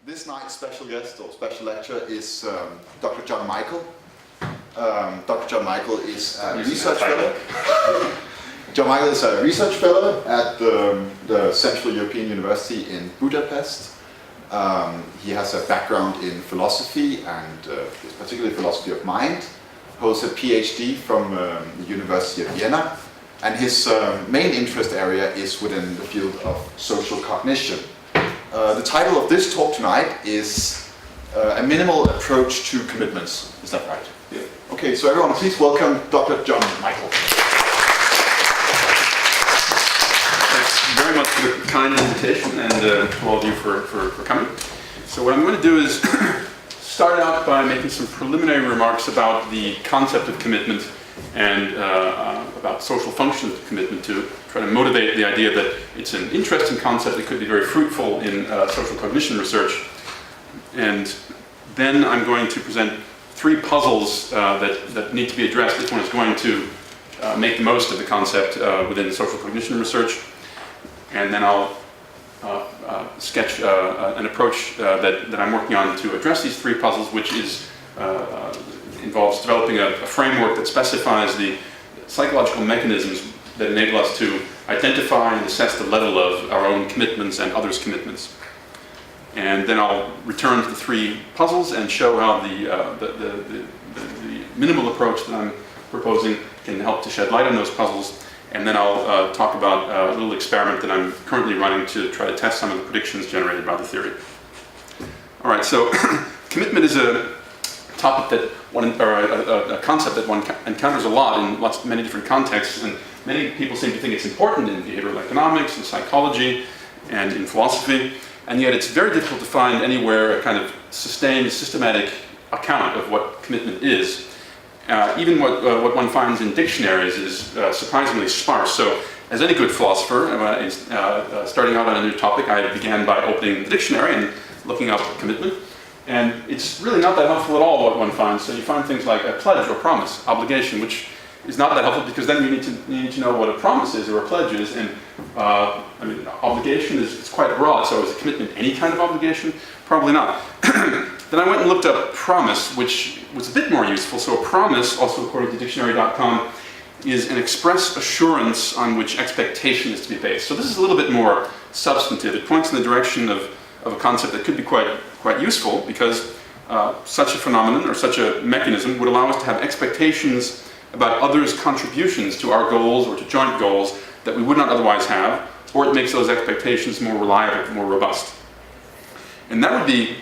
This night's special guest or special lecturer is Dr. John Michael. Dr. John Michael is a research fellow. John Michael is a research fellow at the Central European University in Budapest. He has a background in philosophy and particularly philosophy of mind. Holds a PhD from the University of Vienna. And his main interest area is within the field of social cognition. The title of this talk tonight is A Minimal Approach to Commitments. Is that right? Yeah. Okay, so everyone please welcome Dr. John Michael. Thanks very much for the kind invitation and to all of you for coming. So what I'm going to do is start out by making some preliminary remarks about the concept of commitment and about social functions of commitment to try to motivate the idea that it's an interesting concept that could be very fruitful in social cognition research. And then I'm going to present three puzzles that need to be addressed if one is going to make the most of the concept within social cognition research. And then I'll sketch an approach that I'm working on to address these three puzzles, which is involves developing a framework that specifies the psychological mechanisms that enable us to identify and assess the level of our own commitments and others' commitments. And then I'll return to the three puzzles and show how the minimal approach that I'm proposing can help to shed light on those puzzles. And then I'll talk about a little experiment that I'm currently running to try to test some of the predictions generated by the theory. All right, so commitment is a topic that a concept that one encounters a lot in many different contexts, and many people seem to think it's important in behavioral economics and psychology and in philosophy, and yet it's very difficult to find anywhere a kind of sustained, systematic account of what commitment is. Even what one finds in dictionaries is surprisingly sparse. So, as any good philosopher, starting out on a new topic, I began by opening the dictionary and looking up commitment. And it's really not that helpful at all what one finds. So you find things like a pledge or promise, obligation, which is not that helpful because then you need to know what a promise is or a pledge is. And obligation is quite broad. So is a commitment any kind of obligation? Probably not. Then I went and looked up promise, which was a bit more useful. So a promise, also according to dictionary.com, is an express assurance on which expectation is to be based. So this is a little bit more substantive. It points in the direction of a concept that could be quite useful because such a phenomenon or such a mechanism would allow us to have expectations about others' contributions to our goals or to joint goals that we would not otherwise have, or it makes those expectations more reliable, more robust. And that would be,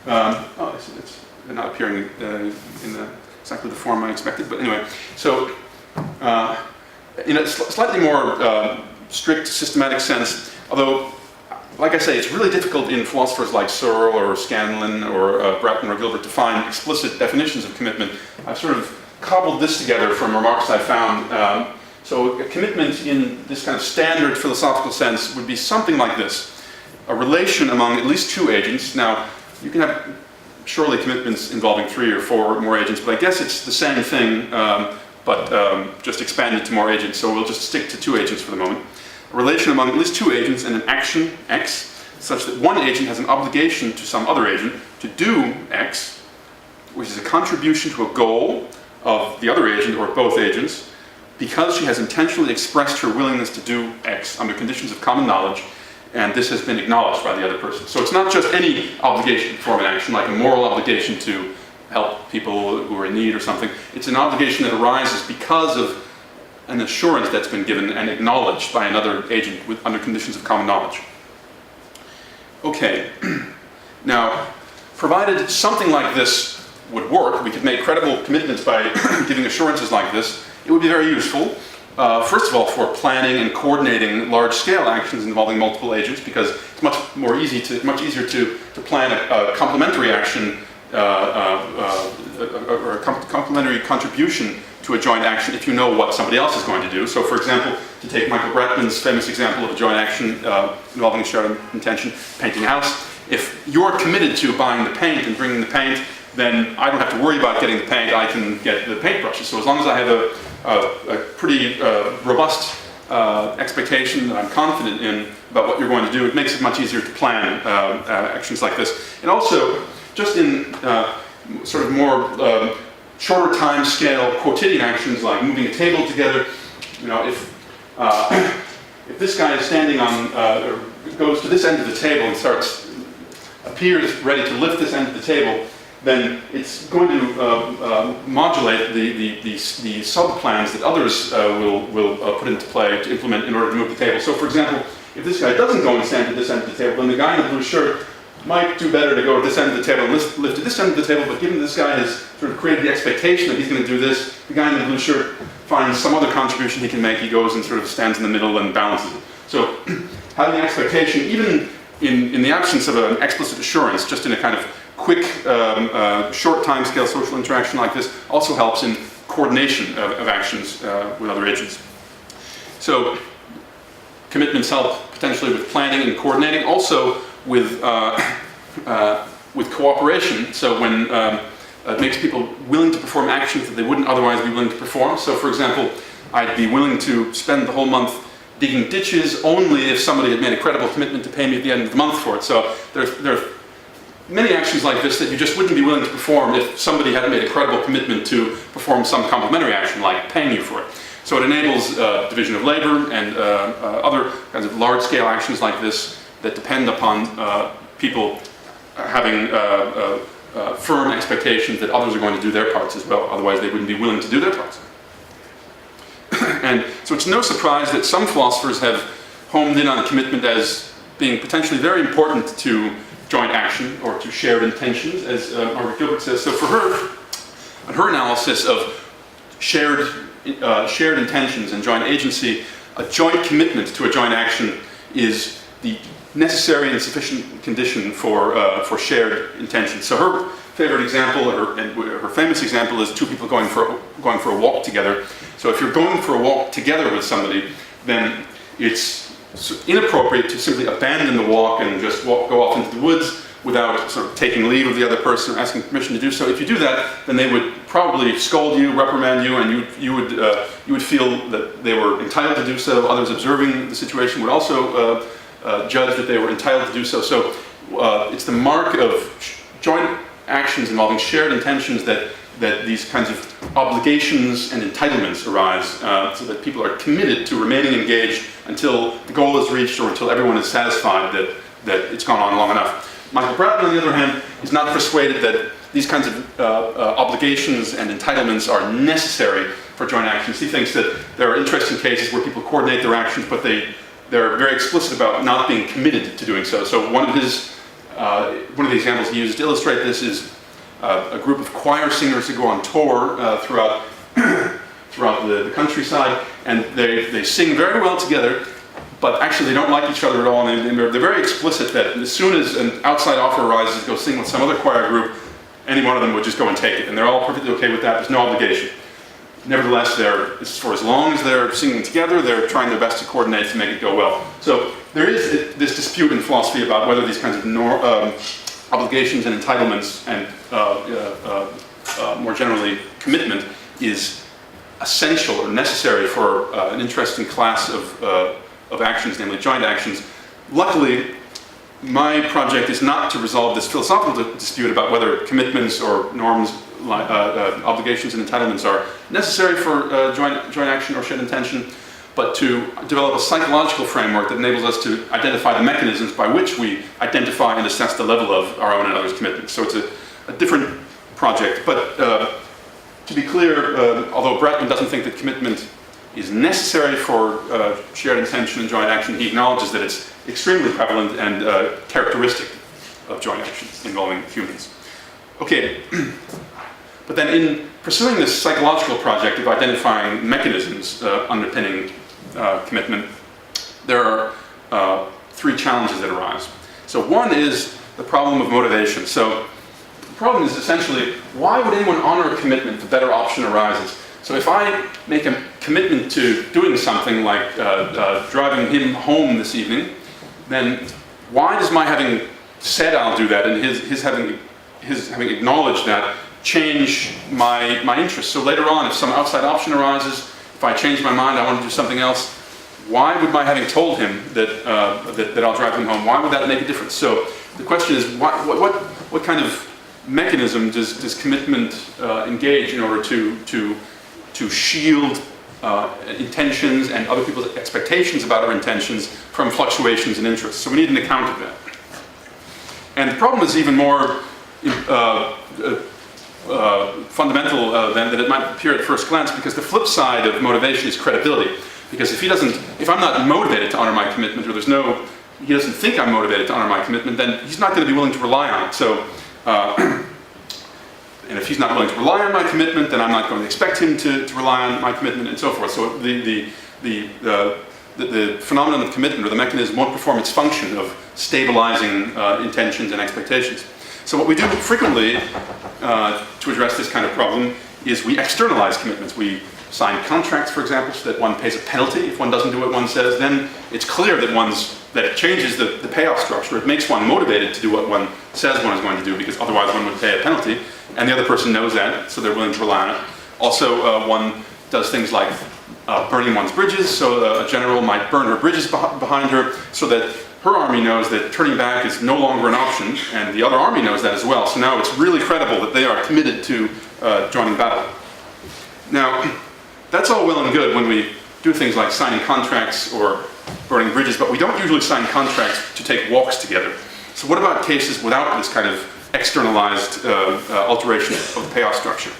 it's not appearing in exactly the form I expected, but anyway, so in a slightly more strict systematic sense, although like I say, it's really difficult in philosophers like Searle or Scanlon or Bratton or Gilbert to find explicit definitions of commitment. I've sort of cobbled this together from remarks I found. So a commitment in this kind of standard philosophical sense would be something like this. A relation among at least two agents. Now, you can have surely commitments involving 3 or 4 or more agents, but I guess it's the same thing, but just expanded to more agents. So we'll just stick to 2 agents for the moment. A relation among at least 2 agents and an action, X, such that one agent has an obligation to some other agent to do X, which is a contribution to a goal of the other agent or both agents, because she has intentionally expressed her willingness to do X under conditions of common knowledge, and this has been acknowledged by the other person. So it's not just any obligation to perform an action, like a moral obligation to help people who are in need or something. It's an obligation that arises because of an assurance that's been given and acknowledged by another agent under conditions of common knowledge. Okay, now, provided something like this would work, we could make credible commitments by giving assurances like this, it would be very useful. First of all, for planning and coordinating large-scale actions involving multiple agents, because it's much easier to plan a complementary action or a complementary contribution to a joint action if you know what somebody else is going to do. So for example, to take Michael Bratman's famous example of a joint action involving a shared intention, painting a house, if you're committed to buying the paint and bringing the paint, then I don't have to worry about getting the paint, I can get the paintbrushes. So as long as I have a pretty robust expectation that I'm confident in about what you're going to do, it makes it much easier to plan actions like this. And also, just in sort of more shorter time scale quotidian actions like moving a table together, you know, if this guy is standing on, or goes to this end of the table and appears ready to lift this end of the table, then it's going to modulate the sub-plans that others will put into play to implement in order to move the table. So for example, if this guy doesn't go and stand at this end of the table, then the guy in the blue shirt might do better to go to this end of the table and lift to this end of the table, but given this guy has sort of created the expectation that he's going to do this, the guy in the blue shirt finds some other contribution he can make, he goes and sort of stands in the middle and balances it. So having the expectation, even in the absence of an explicit assurance, just in a kind of quick, short time scale social interaction like this, also helps in coordination of actions with other agents. So commitments help potentially with planning and coordinating, also with cooperation. So when it makes people willing to perform actions that they wouldn't otherwise be willing to perform. So for example, I'd be willing to spend the whole month digging ditches only if somebody had made a credible commitment to pay me at the end of the month for it. So there are many actions like this that you just wouldn't be willing to perform if somebody hadn't made a credible commitment to perform some complementary action like paying you for it. So it enables division of labor and other kinds of large-scale actions like this that depend upon people having firm expectations that others are going to do their parts as well, otherwise they wouldn't be willing to do their parts. And so it's no surprise that some philosophers have homed in on commitment as being potentially very important to joint action or to shared intentions, as Margaret Gilbert says. So for her, in her analysis of shared intentions and joint agency, a joint commitment to a joint action is the necessary and sufficient condition for shared intentions. So her favorite example, her famous example, is two people going for a walk together. So if you're going for a walk together with somebody, then it's inappropriate to simply abandon the walk and just go off into the woods without sort of taking leave of the other person or asking permission to do so. If you do that, then they would probably scold you, reprimand you, and you would feel that they were entitled to do so. Others observing the situation would also judge that they were entitled to do so. So it's the mark of joint actions involving shared intentions that these kinds of obligations and entitlements arise, so that people are committed to remaining engaged until the goal is reached or until everyone is satisfied that it's gone on long enough. Michael Bratton, on the other hand, is not persuaded that these kinds of obligations and entitlements are necessary for joint actions. He thinks that there are interesting cases where people coordinate their actions, but they're very explicit about not being committed to doing so. So one of the examples he uses to illustrate this is a group of choir singers who go on tour throughout the countryside, and they sing very well together, but actually they don't like each other at all, and they're very explicit that as soon as an outside offer arises to go sing with some other choir group, any one of them would just go and take it, and they're all perfectly okay with that. There's no obligation. Nevertheless, for as long as they're singing together, they're trying their best to coordinate to make it go well. So there is this dispute in philosophy about whether these kinds of obligations and entitlements and more generally commitment is essential or necessary for an interesting class of actions, namely joint actions. Luckily, my project is not to resolve this philosophical dispute about whether commitments or norms, obligations and entitlements are necessary for joint action or shared intention, but to develop a psychological framework that enables us to identify the mechanisms by which we identify and assess the level of our own and others' commitments. So it's a different project. But to be clear, although Bratton doesn't think that commitment is necessary for shared intention and joint action, he acknowledges that it's extremely prevalent and characteristic of joint actions involving humans. Okay, but then in pursuing this psychological project of identifying mechanisms underpinning commitment, there are three challenges that arise. So one is the problem of motivation. So the problem is essentially, why would anyone honor a commitment if a better option arises? So if I make a commitment to doing something like driving him home this evening, then why does my having said I'll do that and his having acknowledged that change my interest? So later on, if some outside option arises, if I change my mind, I want to do something else, why would my having told him that, that I'll drive him home, why would that make a difference? So the question is, what kind of mechanism does commitment engage in order to shield intentions and other people's expectations about our intentions from fluctuations in interest? So we need an account of that. And the problem is even more fundamental than it might appear at first glance, because the flip side of motivation is credibility. Because if I'm not motivated to honor my commitment, or he doesn't think I'm motivated to honor my commitment, then he's not going to be willing to rely on it. So, and if he's not willing to rely on my commitment, then I'm not going to expect him to rely on my commitment, and so forth. So the phenomenon of commitment, or the mechanism, won't perform its function of stabilizing intentions and expectations. So what we do frequently to address this kind of problem is we externalize commitments. We sign contracts, for example, so that one pays a penalty if one doesn't do what one says. Then it's clear that it changes the payoff structure. It makes one motivated to do what one says one is going to do, because otherwise one would pay a penalty, and the other person knows that, so they're willing to rely on it. Also, one does things like burning one's bridges, so a general might burn her bridges behind her, so that her army knows that turning back is no longer an option, and the other army knows that as well. So now it's really credible that they are committed to joining battle. Now, that's all well and good when we do things like signing contracts or burning bridges, but we don't usually sign contracts to take walks together. So what about cases without this kind of externalized alteration of the payoff structure?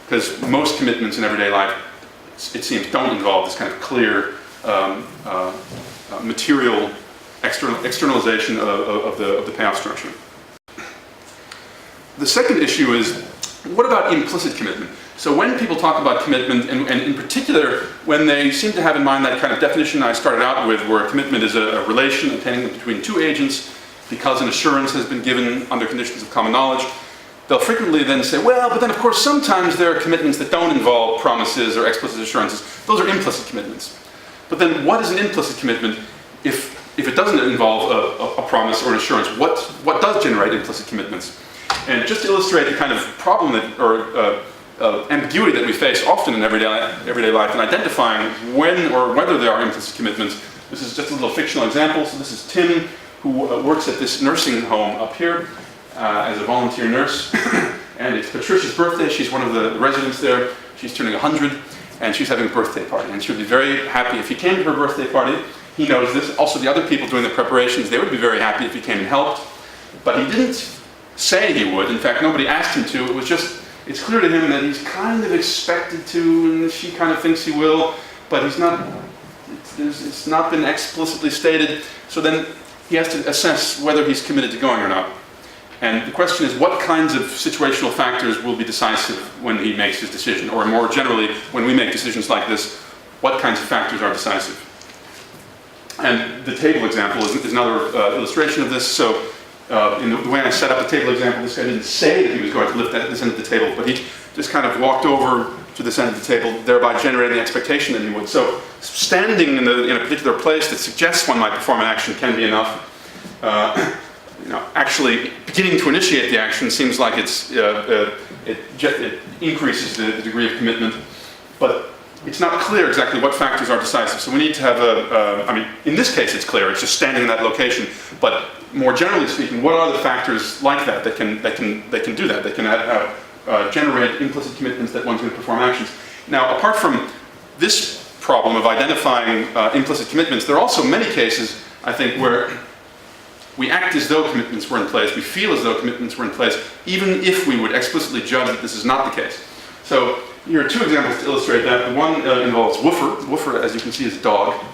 Because most commitments in everyday life, it seems, don't involve this kind of clear material externalization of the payoff structure. The second issue is, what about implicit commitment? So when people talk about commitment, and in particular when they seem to have in mind that kind of definition I started out with, where commitment is a relation obtaining between two agents because an assurance has been given under conditions of common knowledge, they'll frequently then say, well, but then of course sometimes there are commitments that don't involve promises or explicit assurances. Those are implicit commitments. But then what is an implicit commitment if it doesn't involve a promise or an assurance? What does generate implicit commitments? And just to illustrate the kind of problem ambiguity that we face often in everyday life in identifying when or whether there are implicit commitments, this is just a little fictional example. So this is Tim, who works at this nursing home up here as a volunteer nurse. And it's Patricia's birthday. She's one of the residents there. She's turning 100, and she's having a birthday party. And she'll be very happy if he came to her birthday party. He knows this. Also, the other people doing the preparations, they would be very happy if he came and helped. But he didn't say he would. In fact, nobody asked him to. It was just, it's clear to him that he's kind of expected to, and she kind of thinks he will, but he's not, it's not been explicitly stated. So then he has to assess whether he's committed to going or not. And the question is, what kinds of situational factors will be decisive when he makes his decision? Or more generally, when we make decisions like this, what kinds of factors are decisive? And the table example is another illustration of this. So in the way I set up the table example, this guy didn't say that he was going to lift this end of the table, but he just kind of walked over to this end of the table, thereby generating the expectation that he would. So standing in a particular place that suggests one might perform an action can be enough. Actually beginning to initiate the action seems like it increases the degree of commitment, but it's not clear exactly what factors are decisive. So we need to have in this case it's clear, it's just standing in that location, but more generally speaking, what are the factors like that can do that? They can generate implicit commitments that one's going to perform actions. Now, apart from this problem of identifying implicit commitments, there are also many cases, I think, where we act as though commitments were in place, we feel as though commitments were in place, even if we would explicitly judge that this is not the case. So here are two examples to illustrate that. The one involves Woofer. Woofer, as you can see, is a dog.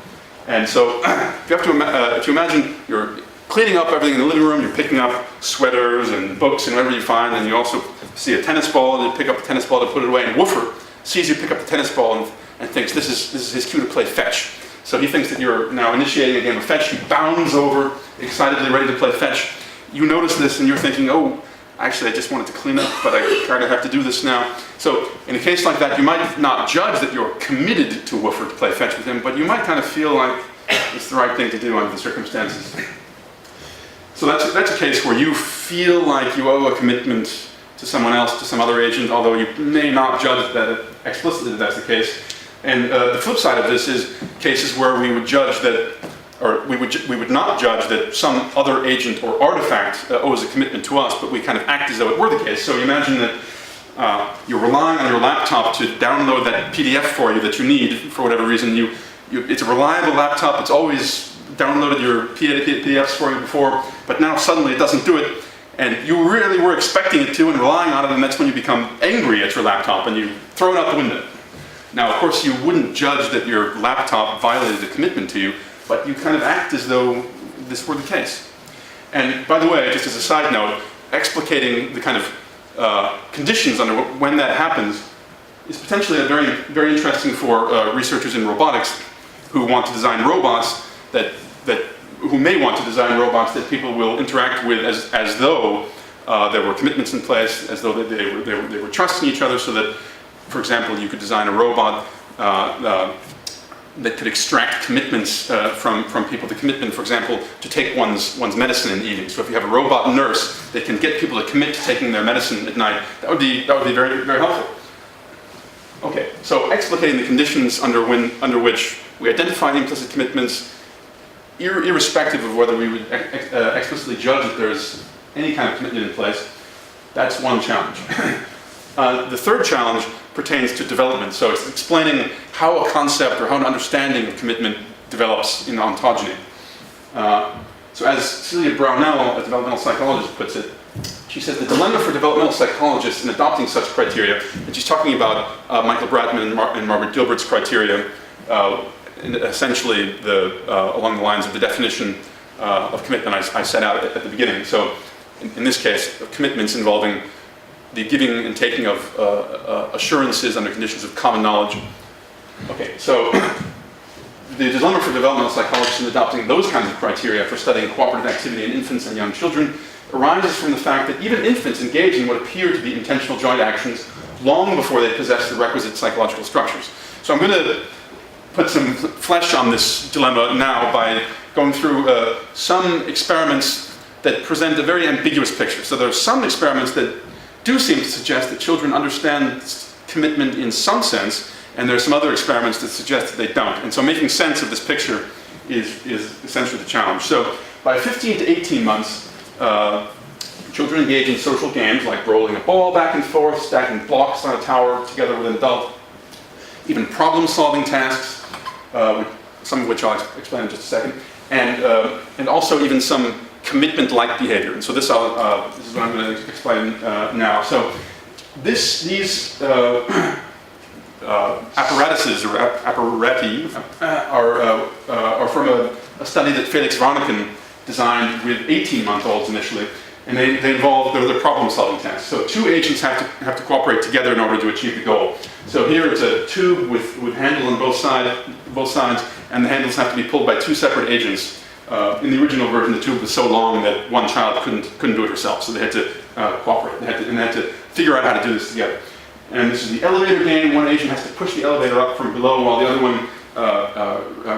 And so if you imagine you're cleaning up everything in the living room, you're picking up sweaters and books and whatever you find, and you also see a tennis ball, and you pick up the tennis ball to put it away, and Woofer sees you pick up the tennis ball and thinks this is his cue to play fetch. So he thinks that you're now initiating a game of fetch. He bounds over, excitedly ready to play fetch. You notice this and you're thinking, oh, actually I just wanted to clean up, but I kind of have to do this now. So in a case like that, you might not judge that you're committed to Woofer to play fetch with him, but you might kind of feel like it's the right thing to do under the circumstances. So that's a case where you feel like you owe a commitment to someone else, to some other agent, although you may not judge that explicitly that that's the case. And the flip side of this is cases where we would judge that, or we would not judge that some other agent or artifact owes a commitment to us, but we kind of act as though it were the case. So you imagine that you're relying on your laptop to download that PDF for you that you need for whatever reason. It's a reliable laptop. It's always downloaded your PDFs for you before, but now suddenly it doesn't do it. And you really were expecting it to and relying on it, and that's when you become angry at your laptop and you throw it out the window. Now, of course, you wouldn't judge that your laptop violated a commitment to you, but you kind of act as though this were the case. And by the way, just as a side note, explicating the kind of conditions under when that happens is potentially very, very interesting for researchers in robotics who want to design robots who may want to design robots that people will interact with as though there were commitments in place, as though they were trusting each other, so that, for example, you could design a robot that could extract commitments from people. The commitment, for example, to take one's medicine in the evening. So if you have a robot nurse that can get people to commit to taking their medicine at night, that would be very, very helpful. Okay, so explicating the conditions under which we identify implicit commitments, irrespective of whether we would explicitly judge that there's any kind of commitment in place, that's one challenge. The third challenge pertains to development. So it's explaining how a concept or how an understanding of commitment develops in ontogeny. So as Celia Brownell, a developmental psychologist, puts it, she says the dilemma for developmental psychologists in adopting such criteria, and she's talking about Michael Bratman and Margaret Gilbert's criteria, essentially along the lines of the definition of commitment I set out at the beginning. So in this case, commitments involving the giving and taking of assurances under conditions of common knowledge. Okay, so the dilemma for developmental psychologists in adopting those kinds of criteria for studying cooperative activity in infants and young children arises from the fact that even infants engage in what appear to be intentional joint actions long before they possess the requisite psychological structures. So I'm going to put some flesh on this dilemma now by going through some experiments that present a very ambiguous picture. So there are some experiments that do seem to suggest that children understand commitment in some sense, and there are some other experiments that suggest that they don't. And so making sense of this picture is essentially the challenge. So by 15 to 18 months, children engage in social games like rolling a ball back and forth, stacking blocks on a tower together with an adult, even problem-solving tasks, some of which I'll explain in just a second, and also even some commitment-like behavior. And so this is what I'm going to explain now. So these apparatuses or apparati are from a study that Felix Warneken designed with 18-month-olds initially, and they involve the problem-solving tasks. So two agents have to cooperate together in order to achieve the goal. So here it's a tube with handle on both sides, and the handles have to be pulled by two separate agents. In the original version, the tube was so long that one child couldn't do it herself, so they had to cooperate. They had to figure out how to do this together. And this is the elevator game. One agent has to push the elevator up from below, while the other one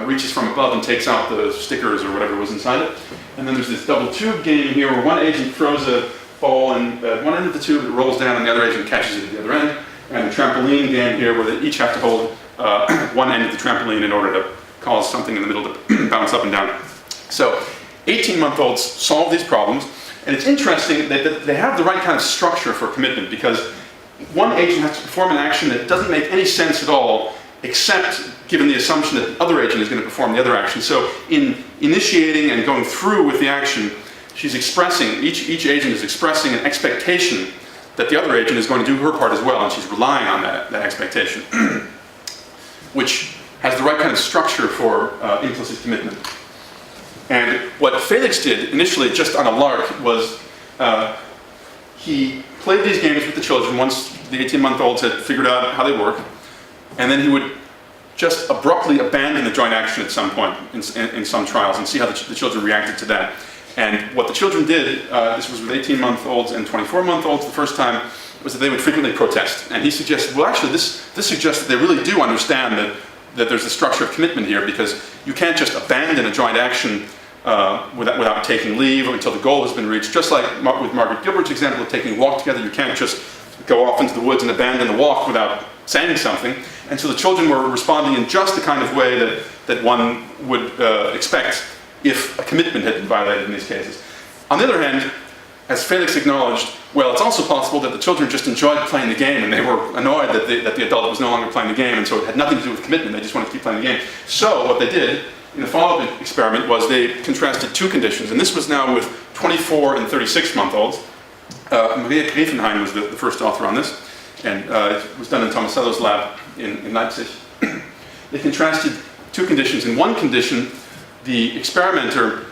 reaches from above and takes out the stickers or whatever was inside it. And then there's this double tube game here, where one agent throws a ball in at one end of the tube, it rolls down, and the other agent catches it at the other end. And the trampoline game here, where they each have to hold one end of the trampoline in order to cause something in the middle to bounce up and down. So 18-month-olds solve these problems, and it's interesting that they have the right kind of structure for commitment, because one agent has to perform an action that doesn't make any sense at all, except given the assumption that the other agent is going to perform the other action. So in initiating and going through with the action, she's expressing, each agent is expressing an expectation that the other agent is going to do her part as well, and she's relying on that expectation, which has the right kind of structure for implicit commitment. And what Felix did initially, just on a lark, was he played these games with the children once the 18-month-olds had figured out how they work, and then he would just abruptly abandon the joint action at some point in some trials and see how the children reacted to that. And what the children did, this was with 18-month-olds and 24-month-olds the first time, was that they would frequently protest. And he suggested, well, actually, this suggests that they really do understand that there's a structure of commitment here, because you can't just abandon a joint action without taking leave until the goal has been reached. Just like with Margaret Gilbert's example of taking a walk together, you can't just go off into the woods and abandon the walk without saying something. And so the children were responding in just the kind of way that one would expect if a commitment had been violated in these cases. On the other hand, as Felix acknowledged, well, it's also possible that the children just enjoyed playing the game and they were annoyed that the adult was no longer playing the game, and so it had nothing to do with commitment, they just wanted to keep playing the game. So what they did in the follow-up experiment was they contrasted two conditions, and this was now with 24 and 36-month-olds. Maria Grevenheim was the first author on this, and it was done in Tomasello's lab in Leipzig. They contrasted two conditions. In one condition, the experimenter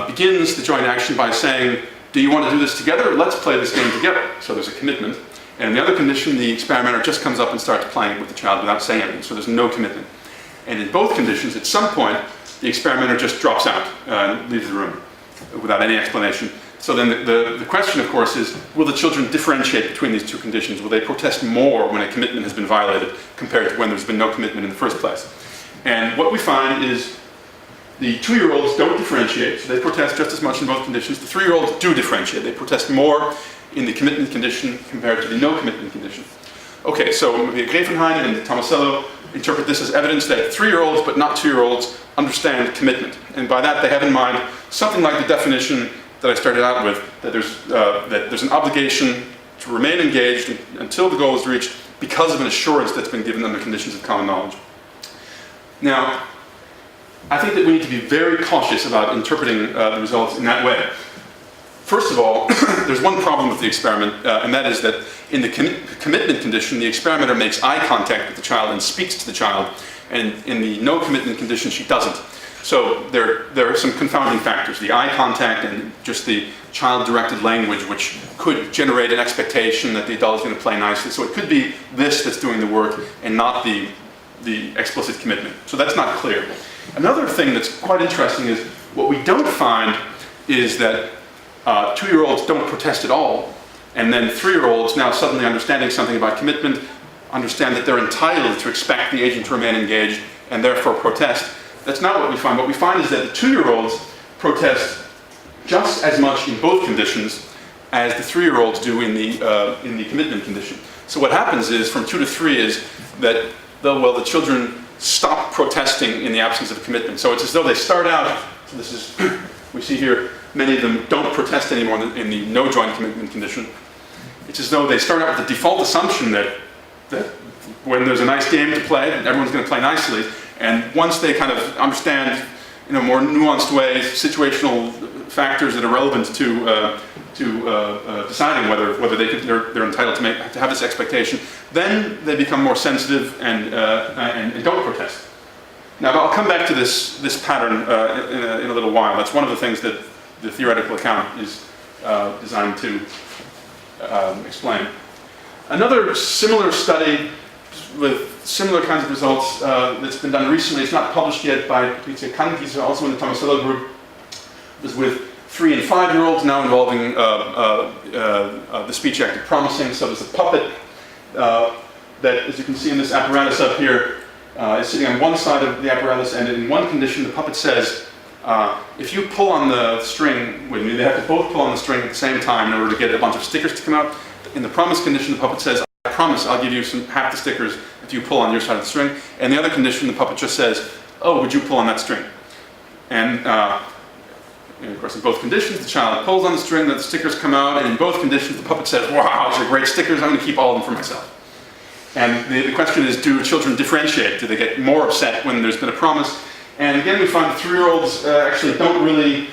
begins the joint action by saying, do you want to do this together? Let's play this game together. So there's a commitment. And in the other condition, the experimenter just comes up and starts playing with the child without saying anything. So there's no commitment. And in both conditions, at some point, the experimenter just drops out and leaves the room without any explanation. So then the question, of course, is, will the children differentiate between these two conditions? Will they protest more when a commitment has been violated compared to when there's been no commitment in the first place? And what we find is the 2-year-olds don't differentiate, so they protest just as much in both conditions. The 3-year-olds do differentiate. They protest more in the commitment condition compared to the no commitment condition. Okay, so Grevenheim and Tomasello interpret this as evidence that 3-year-olds, but not 2-year-olds, understand commitment. And by that, they have in mind something like the definition that I started out with, that there's an obligation to remain engaged until the goal is reached because of an assurance that's been given under conditions of common knowledge. Now, I think that we need to be very cautious about interpreting the results in that way. First of all, there's one problem with the experiment, and that is that in the commitment condition, the experimenter makes eye contact with the child and speaks to the child, and in the no commitment condition, she doesn't. So there are some confounding factors, the eye contact and just the child-directed language, which could generate an expectation that the adult is going to play nicely. So it could be this that's doing the work and not the explicit commitment. So that's not clear. Another thing that's quite interesting is what we don't find is that 2-year-olds don't protest at all, and then 3-year-olds, now suddenly understanding something about commitment, understand that they're entitled to expect the agent to remain engaged and therefore protest. That's not what we find. What we find is that the 2-year-olds protest just as much in both conditions as the 3-year-olds do in the commitment condition. So what happens is, from 2 to 3, is that the children stop protesting in the absence of commitment. So it's as though they start out, so this is, we see here, many of them don't protest anymore in the no joint commitment condition. It's as though they start out with the default assumption that when there's a nice game to play, everyone's going to play nicely. And once they kind of understand, in a more nuanced way, situational factors that are relevant to deciding whether they're entitled to have this expectation, then they become more sensitive and don't protest. Now, I'll come back to this pattern in a little while. That's one of the things that the theoretical account is designed to explain. Another similar study with similar kinds of results that's been done recently, it's not published yet, by Patricia Kankis, also in the Tomasello group, was with 3- and 5-year-olds, now involving the speech act of promising. So there's a puppet that, as you can see in this apparatus up here, is sitting on one side of the apparatus, and in one condition the puppet says, if you pull on the string with me, they have to both pull on the string at the same time in order to get a bunch of stickers to come out. In the promise condition, the puppet says, I promise I'll give you half the stickers if you pull on your side of the string. And the other condition, the puppet just says, oh, would you pull on that string? And of course, in both conditions, the child pulls on the string, the stickers come out, and in both conditions, the puppet says, wow, these are great stickers, I'm going to keep all of them for myself. And the question is, do children differentiate? Do they get more upset when there's been a promise? And again, we find 3-year-olds actually don't really,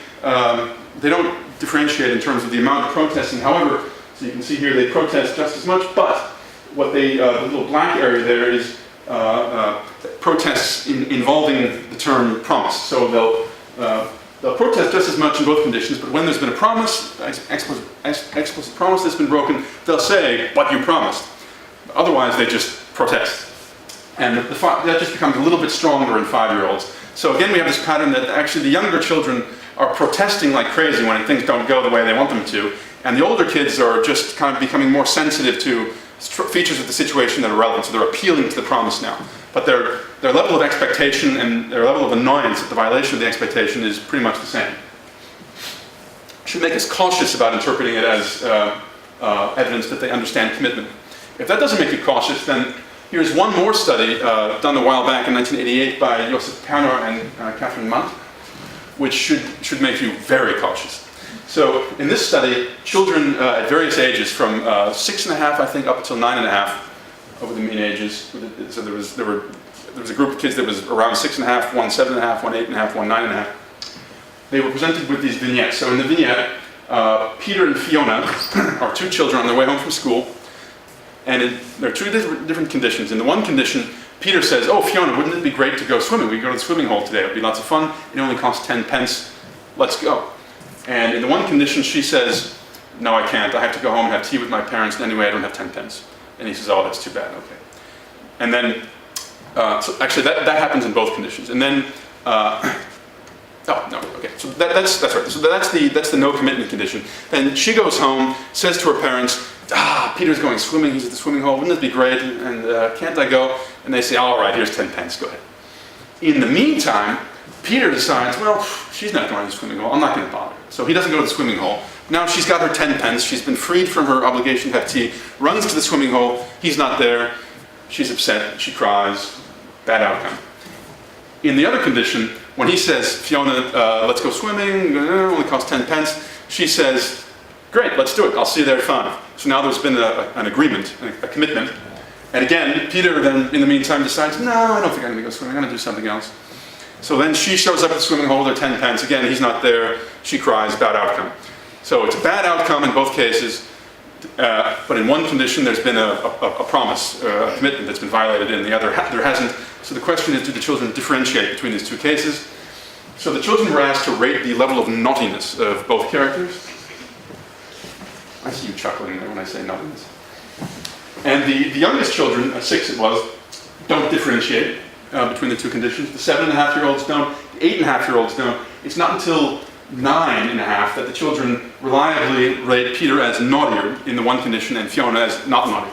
they don't differentiate in terms of the amount of protesting. However, so you can see here, they protest just as much, but what the little black area there is protests involving the term promise. So they'll protest just as much in both conditions, but when there's been a promise, explicit promise that's been broken, they'll say, what you promised. Otherwise, they just protest. And that just becomes a little bit stronger in 5-year-olds. So again, we have this pattern that actually the younger children are protesting like crazy when things don't go the way they want them to, and the older kids are just kind of becoming more sensitive to features of the situation that are relevant, so they're appealing to the promise now. But their level of expectation and their level of annoyance at the violation of the expectation is pretty much the same. Should make us cautious about interpreting it as evidence that they understand commitment. If that doesn't make you cautious, then Here's one more study done a while back in 1988 by Joseph Perner and Catherine Munt, which should make you very cautious. So in this study, children at various ages from 6.5, I think, up until 9.5 over the mean ages. So there was a group of kids that was around 6.5, one 7.5, one 8.5, one 9.5. They were presented with these vignettes. So in the vignette, Peter and Fiona are two children on their way home from school, and there are two different conditions. In the one condition, Peter says, "Oh, Fiona, wouldn't it be great to go swimming? We can go to the swimming hole today. It would be lots of fun. It only costs 10 pence. Let's go." And in the one condition, she says, "No, I can't. I have to go home and have tea with my parents. And anyway, I don't have 10 pence." And he says, "Oh, that's too bad. Okay." And then, so actually, that happens in both conditions. And then, oh no, okay. So that's right. So that's the no commitment condition. Then she goes home, says to her parents, "Peter's going swimming. He's at the swimming hole. Wouldn't it be great? And can't I go?" And they say, "All right, here's 10 pence. Go ahead." In the meantime, Peter decides, well, she's not going to the swimming hole. I'm not going to bother. So he doesn't go to the swimming hole. Now she's got her 10 pence. She's been freed from her obligation to have tea. Runs to the swimming hole. He's not there. She's upset. She cries. Bad outcome. In the other condition, when he says, "Fiona, let's go swimming, only costs 10 pence," she says, "Great, let's do it. I'll see you there at 5. So now there's been an agreement, a commitment. And again, Peter then, in the meantime, decides, "No, I don't think I'm going to go swimming. I'm going to do something else." So then she shows up at the swimming hole with her 10 pence. Again, he's not there. She cries. Bad outcome. So it's a bad outcome in both cases. But in one condition, there's been a promise, a commitment that's been violated. In the other, there hasn't. So the question is, do the children differentiate between these two cases? So the children were asked to rate the level of naughtiness of both characters. I see you chuckling there when I say naughtiness. And the youngest children, 6 it was, don't differentiate between the two conditions. The 7.5-year-olds don't, the 8.5-year-olds don't. It's not until 9.5 that the children reliably rate Peter as naughtier in the one condition and Fiona as not naughty.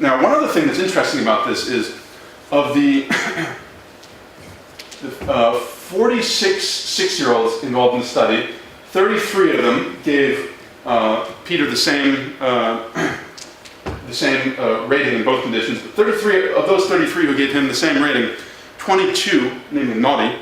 Now, one other thing that's interesting about this is, of the 46 6-year-olds involved in the study, 33 of them gave Peter the same rating in both conditions. But 33 of those 33 who gave him the same rating, 22, namely naughty,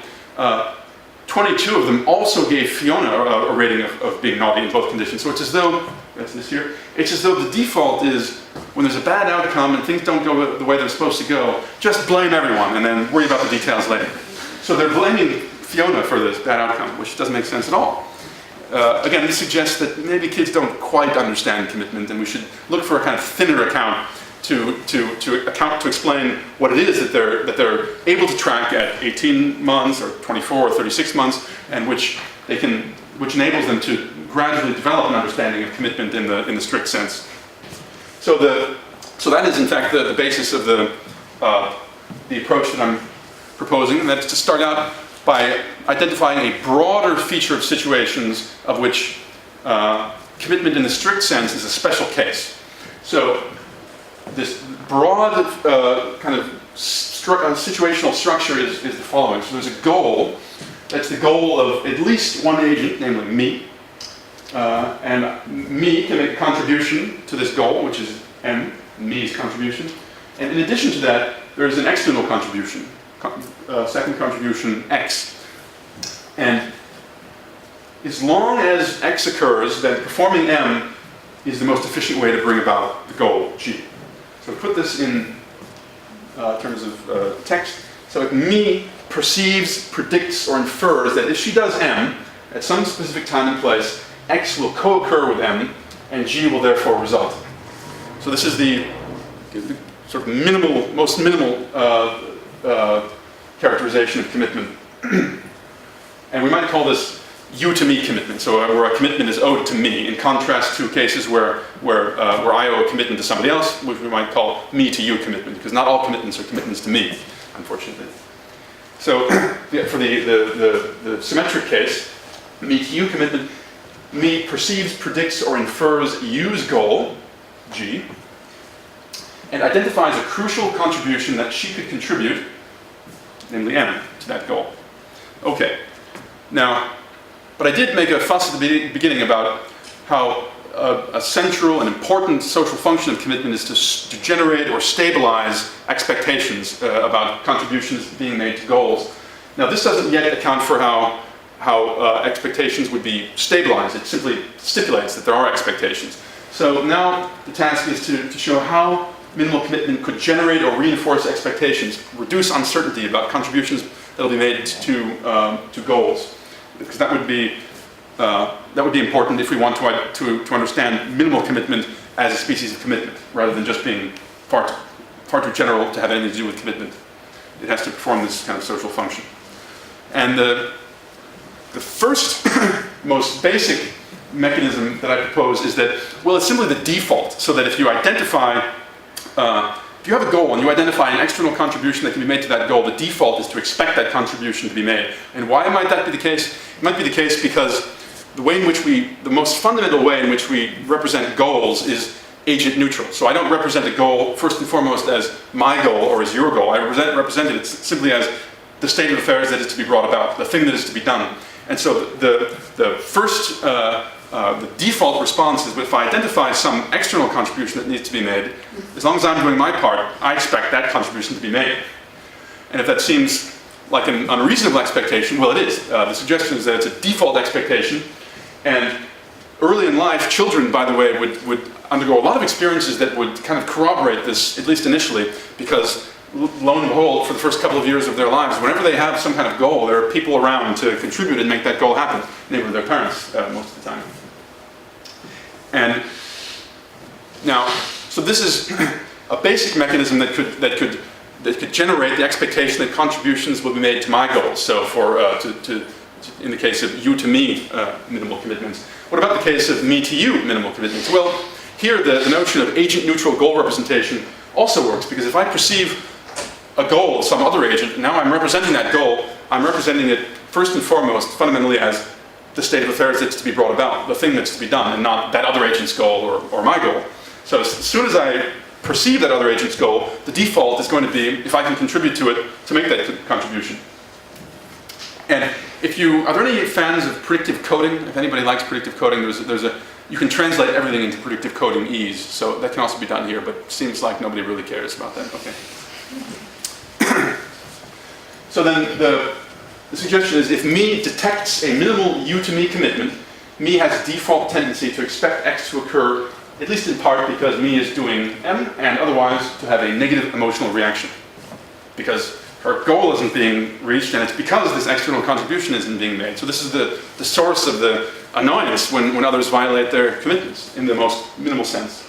22 of them also gave Fiona a rating of being naughty in both conditions. So it's as though, that's this here, it's as though the default is, when there's a bad outcome and things don't go the way they're supposed to go, just blame everyone and then worry about the details later. So they're blaming Fiona for this bad outcome, which doesn't make sense at all. Again, this suggests that maybe kids don't quite understand commitment, and we should look for a kind of thinner account to explain what it is that they're able to track at 18 months or 24 or 36 months, and which enables them to gradually develop an understanding of commitment in the strict sense. So that is in fact the basis of the approach that I'm proposing, and that's to start out by identifying a broader feature of situations of which commitment in the strict sense is a special case. So this broad kind of situational structure is the following. So there's a goal. That's the goal of at least one agent, namely me. And me can make a contribution to this goal, which is M, me's contribution. And in addition to that, there is an external contribution. Second contribution, X. And as long as X occurs, then performing M is the most efficient way to bring about the goal, G. So put this in terms of text. So me perceives, predicts, or infers that if she does M at some specific time and place, X will co-occur with M, and G will therefore result. So this is the sort of most minimal characterization of commitment. And we might call this you to me commitment, so where a commitment is owed to me, in contrast to cases where I owe a commitment to somebody else, which we might call me to you commitment, because not all commitments are commitments to me, unfortunately. So for the symmetric case, me to you commitment, me perceives, predicts, or infers you's goal, G, and identifies a crucial contribution that she could contribute, namely M, to that goal. Okay, now, but I did make a fuss at the beginning about how a central and important social function of commitment is to generate or stabilize expectations about contributions being made to goals. Now, this doesn't yet account for how expectations would be stabilized. It simply stipulates that there are expectations. So now the task is to show how minimal commitment could generate or reinforce expectations, reduce uncertainty about contributions that will be made to goals, because that would be important if we want to understand minimal commitment as a species of commitment, rather than just being far too general to have anything to do with commitment. It has to perform this kind of social function. And the first, most basic mechanism that I propose is that, well, it's simply the default, so that if you identify, if you have a goal and you identify an external contribution that can be made to that goal, the default is to expect that contribution to be made. And why might that be the case? It might be the case because the way in which the most fundamental way in which we represent goals is agent neutral. So I don't represent a goal first and foremost as my goal or as your goal. I represent it simply as the state of affairs that is to be brought about, the thing that is to be done. And so the default response is if I identify some external contribution that needs to be made, as long as I'm doing my part, I expect that contribution to be made. And if that seems like an unreasonable expectation, well, it is. The suggestion is that it's a default expectation. And early in life, children, by the way, would undergo a lot of experiences that would kind of corroborate this, at least initially, because lo and behold, for the first couple of years of their lives, whenever they have some kind of goal, there are people around to contribute and make that goal happen, namely their parents, most of the time. And now, so this is a basic mechanism that could generate the expectation that contributions will be made to my goals. So for in the case of you to me minimal commitments. What about the case of me to you minimal commitments? Well, here the notion of agent neutral goal representation also works, because if I perceive a goal, some other agent, now I'm representing that goal, I'm representing it first and foremost fundamentally as the state of affairs that's to be brought about, the thing that's to be done, and not that other agent's goal or my goal. So as soon as I perceive that other agent's goal, the default is going to be, if I can contribute to it, to make that contribution. And are there any fans of predictive coding? If anybody likes predictive coding, you can translate everything into predictive coding ease, so that can also be done here, but it seems like nobody really cares about that. Okay. So then the suggestion is, if me detects a minimal you to me commitment, me has a default tendency to expect X to occur, at least in part because me is doing M, and otherwise to have a negative emotional reaction. Because her goal isn't being reached, and it's because this external contribution isn't being made. So this is the source of the annoyance when others violate their commitments in the most minimal sense.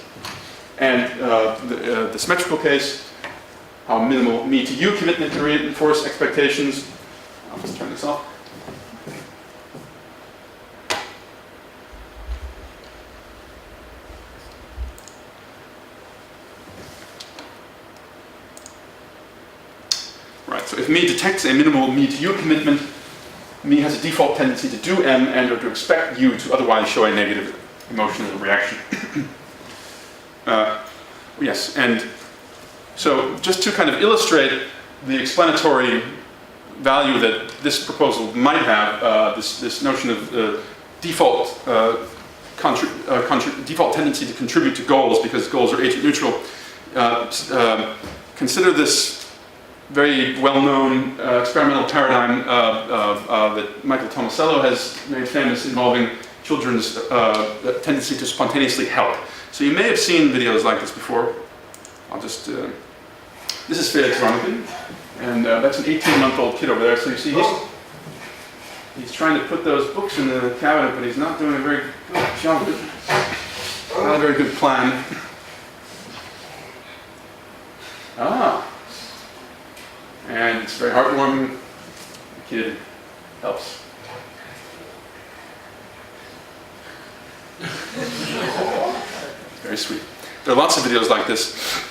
And the symmetrical case, how minimal me to you commitment can reinforce expectations. I'll just turn this off. Right, so if me detects a minimal me to you commitment, me has a default tendency to do M and or to expect you to otherwise show a negative emotional reaction. Yes, and so just to kind of illustrate the explanatory value that this proposal might have, this notion of default default tendency to contribute to goals because goals are agent neutral. Consider this very well-known experimental paradigm that Michael Tomasello has made famous, involving children's tendency to spontaneously help. So you may have seen videos like this before. I'll just, this is Felix Röntgen, and that's an 18-month-old kid over there. So you see he's trying to put those books in the cabinet, but he's not doing a very good job. Not a very good plan. And it's very heartwarming. The kid helps. Very sweet. There are lots of videos like this,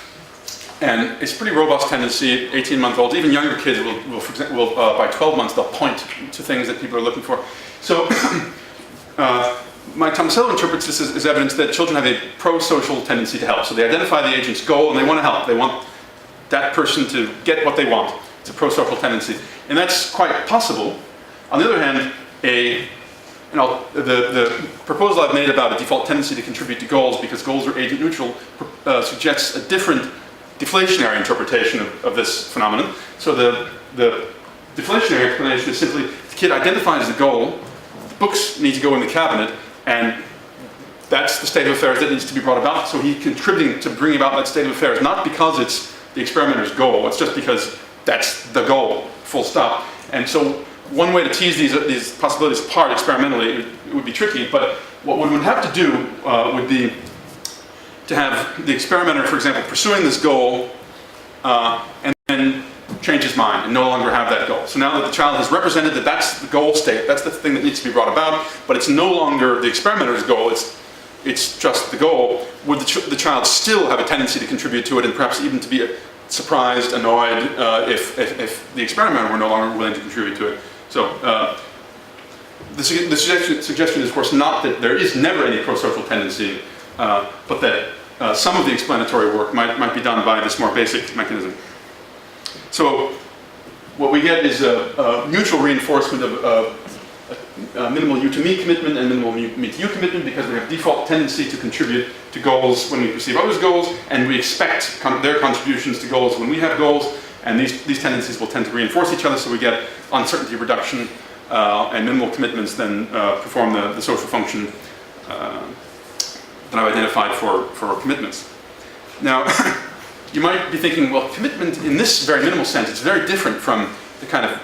and it's a pretty robust tendency. 18-month-olds, even younger kids, will by 12 months, they'll point to things that people are looking for. So Mike Tomasello interprets this as evidence that children have a pro-social tendency to help. So they identify the agent's goal and they want to help. They want that person to get what they want. It's a pro-social tendency. And that's quite possible. On the other hand, a And the proposal I've made about a default tendency to contribute to goals because goals are agent neutral suggests a different deflationary interpretation of this phenomenon. So the deflationary explanation is simply the kid identifies the goal, the books need to go in the cabinet, and that's the state of affairs that needs to be brought about. So he's contributing to bring about that state of affairs, not because it's the experimenter's goal, it's just because that's the goal, full stop. And so one way to tease these possibilities apart experimentally, it would be tricky, but what one would have to do would be to have the experimenter, for example, pursuing this goal and then change his mind and no longer have that goal. So now that the child has represented that that's the goal state, that's the thing that needs to be brought about, but it's no longer the experimenter's goal, it's just the goal, would the child still have a tendency to contribute to it and perhaps even to be surprised, annoyed if the experimenter were no longer willing to contribute to it. So the suggestion is, of course, not that there is never any pro-social tendency, but that some of the explanatory work might be done by this more basic mechanism. So what we get is a mutual reinforcement of minimal you to me commitment and minimal me to you commitment because we have default tendency to contribute to goals when we perceive others' goals, and we expect their contributions to goals when we have goals, and these tendencies will tend to reinforce each other, so we get uncertainty reduction and minimal commitments then perform the social function that I've identified for commitments. Now, you might be thinking, well, commitment in this very minimal sense, it's very different from the kind of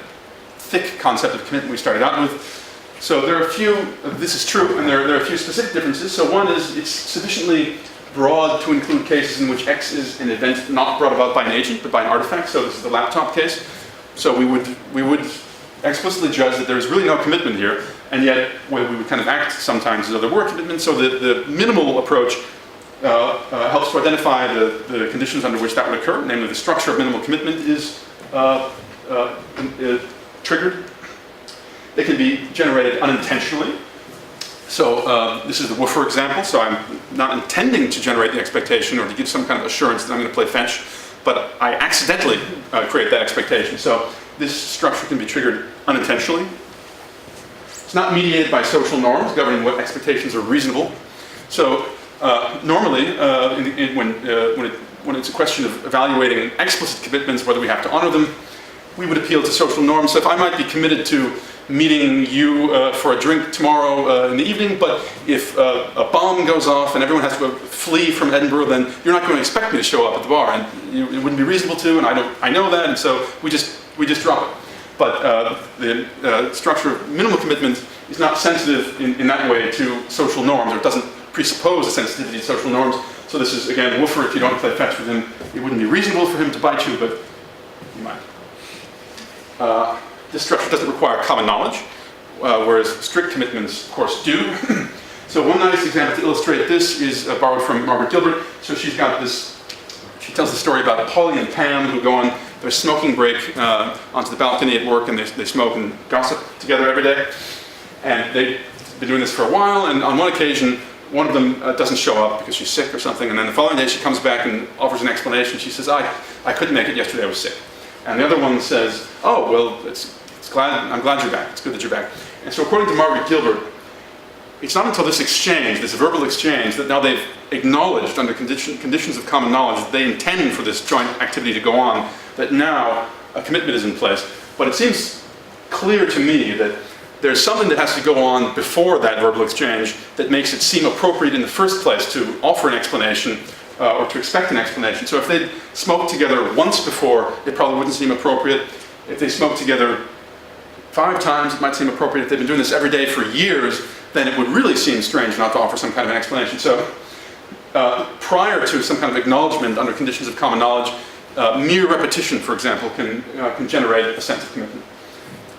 thick concept of commitment we started out with. So there are a few, this is true, and there are a few specific differences. So one is it's sufficiently broad to include cases in which X is an event not brought about by an agent, but by an artifact. So this is the laptop case. So we would explicitly judge that there is really no commitment here, and yet we would kind of act sometimes as though there were commitment. So the minimal approach helps to identify the conditions under which that would occur, namely the structure of minimal commitment is triggered. They can be generated unintentionally. So this is the woofer example. So I'm not intending to generate the expectation or to give some kind of assurance that I'm going to play fetch, but I accidentally create that expectation. So this structure can be triggered unintentionally. It's not mediated by social norms governing what expectations are reasonable. So normally, when it's a question of evaluating explicit commitments, whether we have to honor them, we would appeal to social norms. So if I might be committed to meeting you for a drink tomorrow in the evening, but if a bomb goes off and everyone has to flee from Edinburgh, then you're not going to expect me to show up at the bar, and it wouldn't be reasonable to, and I know that, and so we just drop it. But the structure of minimal commitment is not sensitive in that way to social norms, or it doesn't presuppose a sensitivity to social norms. So this is, again, woofer. If you don't play fetch with him, it wouldn't be reasonable for him to bite you, but you might. This structure doesn't require common knowledge, whereas strict commitments, of course, do. So one nice example to illustrate this is borrowed from Margaret Gilbert. So she's got this, she tells the story about Polly and Pam who go on their smoking break onto the balcony at work, and they smoke and gossip together every day. And they've been doing this for a while, and on one occasion, one of them doesn't show up because she's sick or something, and then the following day she comes back and offers an explanation. She says, I couldn't make it yesterday, I was sick. And the other one says, oh, well, I'm glad you're back. It's good that you're back. And so according to Margaret Gilbert, it's not until this exchange, this verbal exchange, that now they've acknowledged under conditions of common knowledge that they intend for this joint activity to go on, that now a commitment is in place. But it seems clear to me that there's something that has to go on before that verbal exchange that makes it seem appropriate in the first place to offer an explanation or to expect an explanation. So if they'd smoked together once before, it probably wouldn't seem appropriate. If they smoked together 5 times, it might seem appropriate. If they've been doing this every day for years, then it would really seem strange not to offer some kind of an explanation. So prior to some kind of acknowledgement under conditions of common knowledge, mere repetition, for example, can generate a sense of commitment.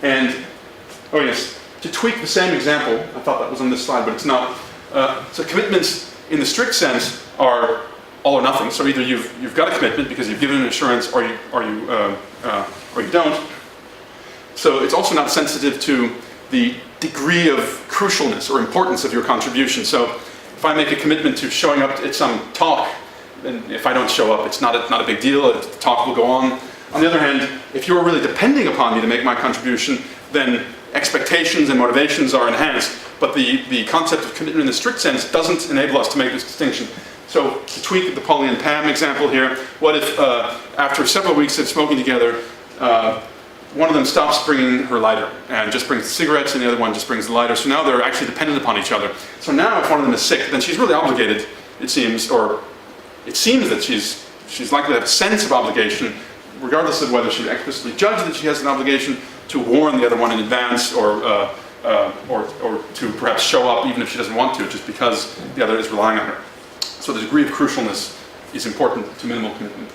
And, oh yes, to tweak the same example, I thought that was on this slide, but it's not. So commitments in the strict sense are all or nothing. So either you've got a commitment because you've given an assurance, or you don't. So it's also not sensitive to the degree of crucialness or importance of your contribution. So if I make a commitment to showing up at some talk, and if I don't show up, it's not a big deal. The talk will go on. On the other hand, if you're really depending upon me to make my contribution, then expectations and motivations are enhanced. But the concept of commitment in the strict sense doesn't enable us to make this distinction. So to tweak the Polly and Pam example here, what if after several weeks of smoking together, one of them stops bringing her lighter and just brings the cigarettes, and the other one just brings the lighter. So now they're actually dependent upon each other. So now if one of them is sick, then she's really obligated, it seems, or it seems that she's likely to have a sense of obligation, regardless of whether she would explicitly judge that she has an obligation to warn the other one in advance, or to perhaps show up even if she doesn't want to, just because the other is relying on her. So the degree of crucialness is important to minimal commitment.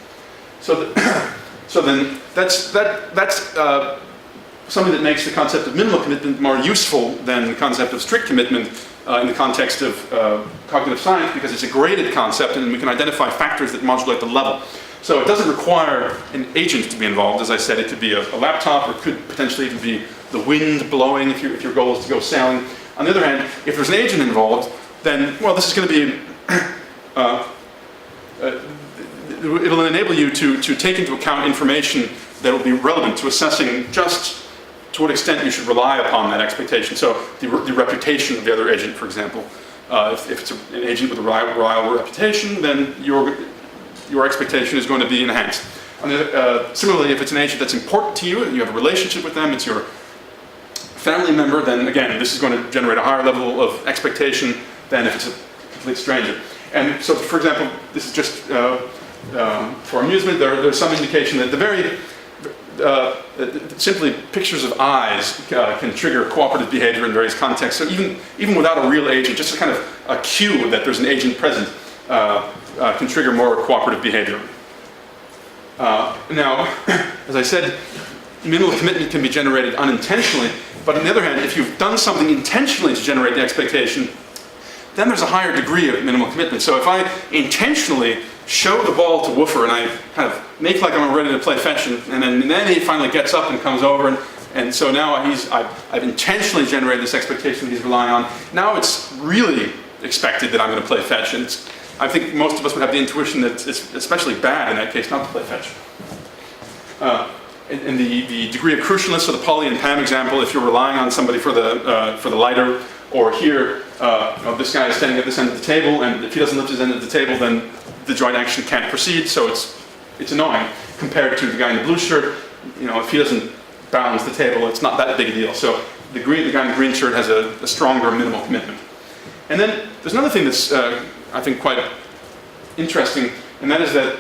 So then that's something that makes the concept of minimal commitment more useful than the concept of strict commitment in the context of cognitive science, because it's a graded concept and we can identify factors that modulate the level. So it doesn't require an agent to be involved. As I said, it could be a laptop, or it could potentially even be the wind blowing if your goal is to go sailing. On the other hand, if there's an agent involved, then, well, this is going to be it'll enable you to take into account information that will be relevant to assessing just to what extent you should rely upon that expectation. So the reputation of the other agent, for example. If it's an agent with a reliable reputation, then your expectation is going to be enhanced. Similarly, if it's an agent that's important to you and you have a relationship with them, it's your family member, then again, this is going to generate a higher level of expectation than if it's a complete stranger. And so, for example, this is just for amusement, there's some indication that the very simply pictures of eyes can trigger cooperative behavior in various contexts. So even without a real agent, just a kind of a cue that there's an agent present can trigger more cooperative behavior. Now, as I said, minimal commitment can be generated unintentionally, but on the other hand, if you've done something intentionally to generate the expectation, then there's a higher degree of minimal commitment. So if I intentionally show the ball to Woofer and I kind of make like I'm ready to play fetch, and then he finally gets up and comes over, and so now I've intentionally generated this expectation he's relying on. Now it's really expected that I'm going to play fetch, and I think most of us would have the intuition that it's especially bad in that case not to play fetch. And the degree of crucialness, so the Polly and Pam example, if you're relying on somebody for the lighter, or here, this guy is standing at this end of the table, and if he doesn't lift his end of the table, then the joint action can't proceed, so it's annoying. Compared to the guy in the blue shirt, if he doesn't balance the table, it's not that big a deal. So the guy in the green shirt has a stronger minimal commitment. And then there's another thing that's, I think, quite interesting, and that is that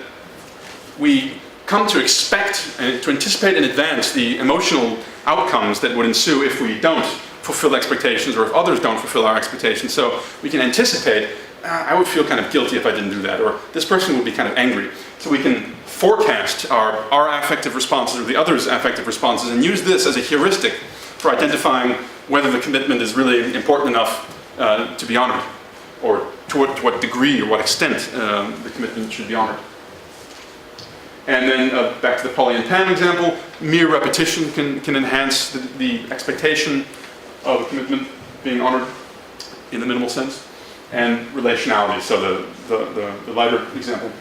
we come to expect and to anticipate in advance the emotional outcomes that would ensue if we don't fulfill expectations, or if others don't fulfill our expectations. So we can anticipate, I would feel kind of guilty if I didn't do that, or this person would be kind of angry. So we can forecast our affective responses or the other's affective responses and use this as a heuristic for identifying whether the commitment is really important enough to be honored, or to what degree or what extent the commitment should be honored. And then back to the Polly and Pam example, mere repetition can enhance the expectation of a commitment being honored in the minimal sense, and relationality, so the lighter example,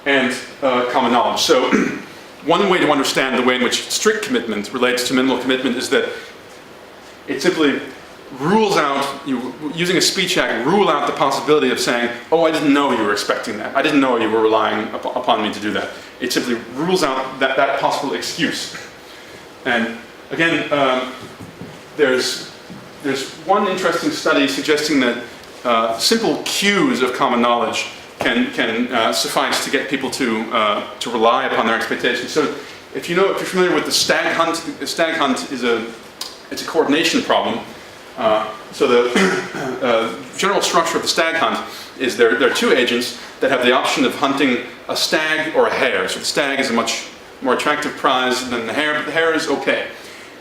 and common knowledge. So one way to understand the way in which strict commitment relates to minimal commitment is that it simply rules out, using a speech act, rule out the possibility of saying, oh, I didn't know you were expecting that. I didn't know you were relying upon me to do that. It simply rules out that possible excuse. And again, there's one interesting study suggesting that simple cues of common knowledge can suffice to get people to rely upon their expectations. So if you're familiar with the stag hunt is a coordination problem. So the general structure of the stag hunt is there are two agents that have the option of hunting a stag or a hare. So the stag is a much more attractive prize than the hare, but the hare is okay.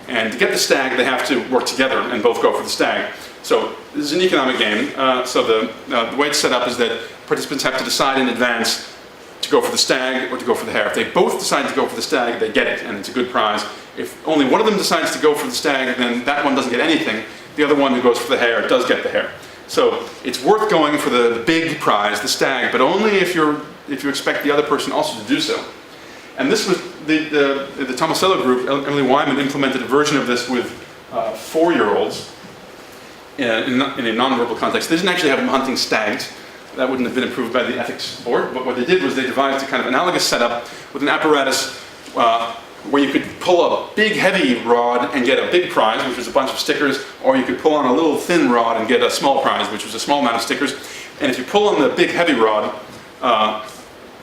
And to get the stag, they have to work together and both go for the stag. So this is an economic game. So the way it's set up is that participants have to decide in advance to go for the stag or to go for the hare. If they both decide to go for the stag, they get it, and it's a good prize. If only one of them decides to go for the stag, then that one doesn't get anything. The other one who goes for the hare does get the hare. So it's worth going for the big prize, the stag, but only if you expect the other person also to do so. And this the Tomasello group, Emily Wyman, implemented a version of this with 4-year-olds in a non-verbal context. They didn't actually have them hunting stags. That wouldn't have been approved by the ethics board. But what they did was they devised a kind of analogous setup with an apparatus where you could pull a big heavy rod and get a big prize, which was a bunch of stickers, or you could pull on a little thin rod and get a small prize, which was a small amount of stickers. And if you pull on the big heavy rod,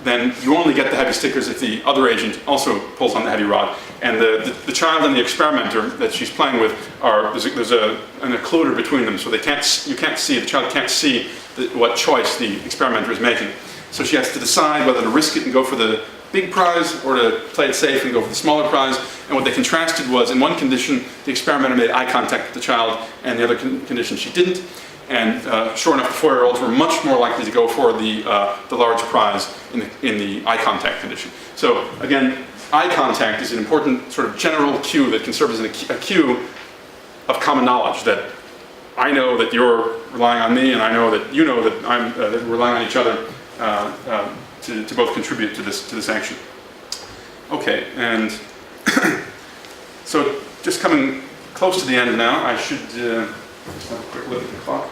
then you only get the heavy stickers if the other agent also pulls on the heavy rod. And the child and the experimenter that she's playing with there's an occluder between them, so you can't see, the child can't see what choice the experimenter is making. So she has to decide whether to risk it and go for the big prize or to play it safe and go for the smaller prize. And what they contrasted was, in one condition, the experimenter made eye contact with the child, and the other condition she didn't. And sure enough, the 4-year-olds were much more likely to go for the large prize in the eye contact condition. So again, eye contact is an important sort of general cue that can serve as a cue of common knowledge, that I know that you're relying on me, and I know that you know that that we're relying on each other to both contribute to this action. Okay, and so just coming close to the end now, I should just have a quick look at the clock.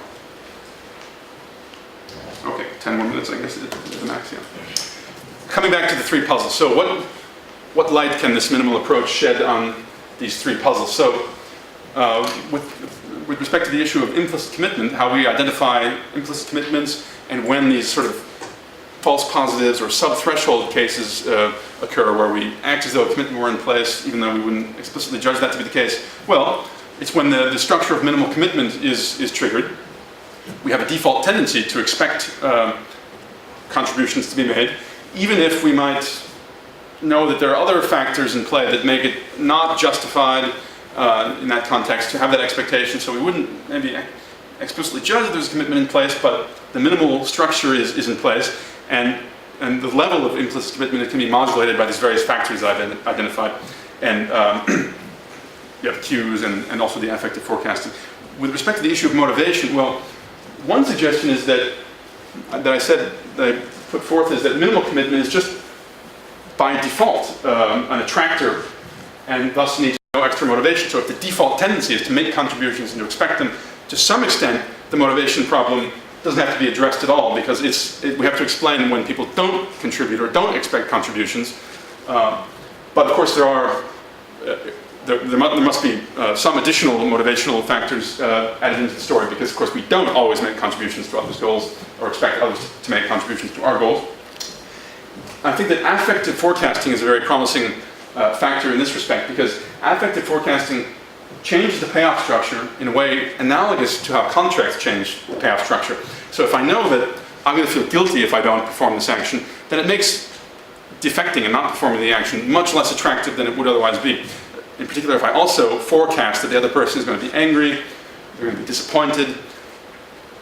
Okay, 10 more minutes, I guess, is the max, yeah. Coming back to the 3 puzzles. So what light can this minimal approach shed on these 3 puzzles? So with respect to the issue of implicit commitment, how we identify implicit commitments and when these sort of false positives or sub-threshold cases occur where we act as though a commitment were in place even though we wouldn't explicitly judge that to be the case. Well, it's when the structure of minimal commitment is triggered. We have a default tendency to expect contributions to be made, even if we might know that there are other factors in play that make it not justified in that context to have that expectation. So we wouldn't maybe explicitly judge that there's a commitment in place, but the minimal structure is in place, and the level of implicit commitment can be modulated by these various factors I've identified, and you have cues and also the affective forecasting. With respect to the issue of motivation, well, one suggestion is that I put forth is that minimal commitment is just by default an attractor, and thus needs no extra motivation. So if the default tendency is to make contributions and to expect them, to some extent, the motivation problem doesn't have to be addressed at all, because we have to explain when people don't contribute or don't expect contributions. But of course, there must be some additional motivational factors added into the story, because of course we don't always make contributions to others' goals or expect others to make contributions to our goals. I think that affective forecasting is a very promising factor in this respect, because affective forecasting changes the payoff structure in a way analogous to how contracts change the payoff structure. So if I know that I'm going to feel guilty if I don't perform this action, then it makes defecting and not performing the action much less attractive than it would otherwise be. In particular, if I also forecast that the other person is going to be angry, they're going to be disappointed.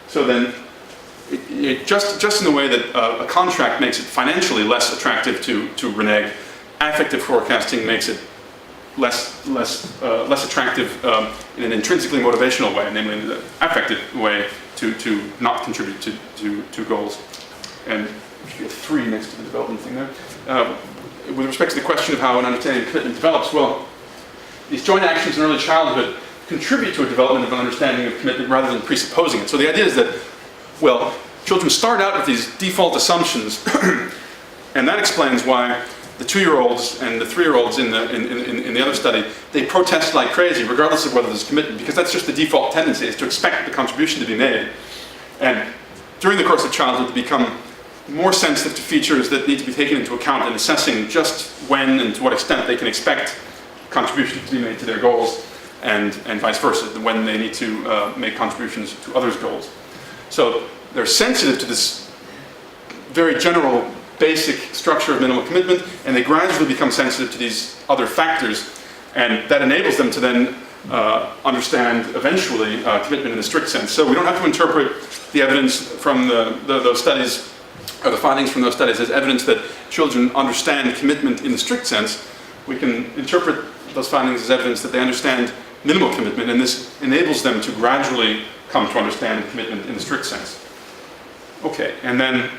So then, just in the way that a contract makes it financially less attractive to renege, affective forecasting makes it less attractive in an intrinsically motivational way, namely in the affective way to not contribute to goals. And you have 3 next to the development thing there. With respect to the question of how an understanding of commitment develops, well, these joint actions in early childhood contribute to a development of an understanding of commitment rather than presupposing it. So the idea is that, well, children start out with these default assumptions, and that explains why the 2-year-olds and the 3-year-olds in the other study, they protest like crazy regardless of whether there's commitment, because that's just the default tendency, is to expect the contribution to be made. And during the course of childhood, they become more sensitive to features that need to be taken into account in assessing just when and to what extent they can expect contributions to be made to their goals, and vice versa, when they need to make contributions to others' goals. So they're sensitive to this very general basic structure of minimal commitment, and they gradually become sensitive to these other factors, and that enables them to then understand eventually commitment in a strict sense. So we don't have to interpret the evidence from those studies, or the findings from those studies, as evidence that children understand commitment in the strict sense. We can interpret those findings as evidence that they understand minimal commitment, and this enables them to gradually come to understand commitment in the strict sense. Okay, and then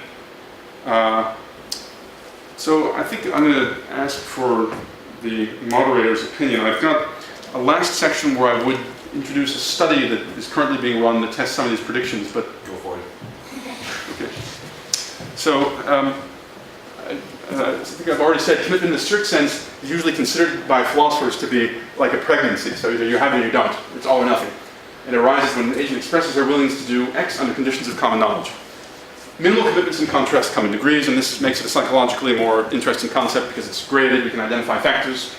So I think I'm going to ask for the moderator's opinion. I've got a last section where I would introduce a study that is currently being run to test some of these predictions, but... Go for it. Okay. So, I think I've already said commitment in the strict sense is usually considered by philosophers to be like a pregnancy. So either you have it or you don't. It's all or nothing. It arises when an agent expresses their willingness to do X under conditions of common knowledge. Minimal commitments, in contrast, come in degrees, and this makes it a psychologically more interesting concept because it's graded, we can identify factors,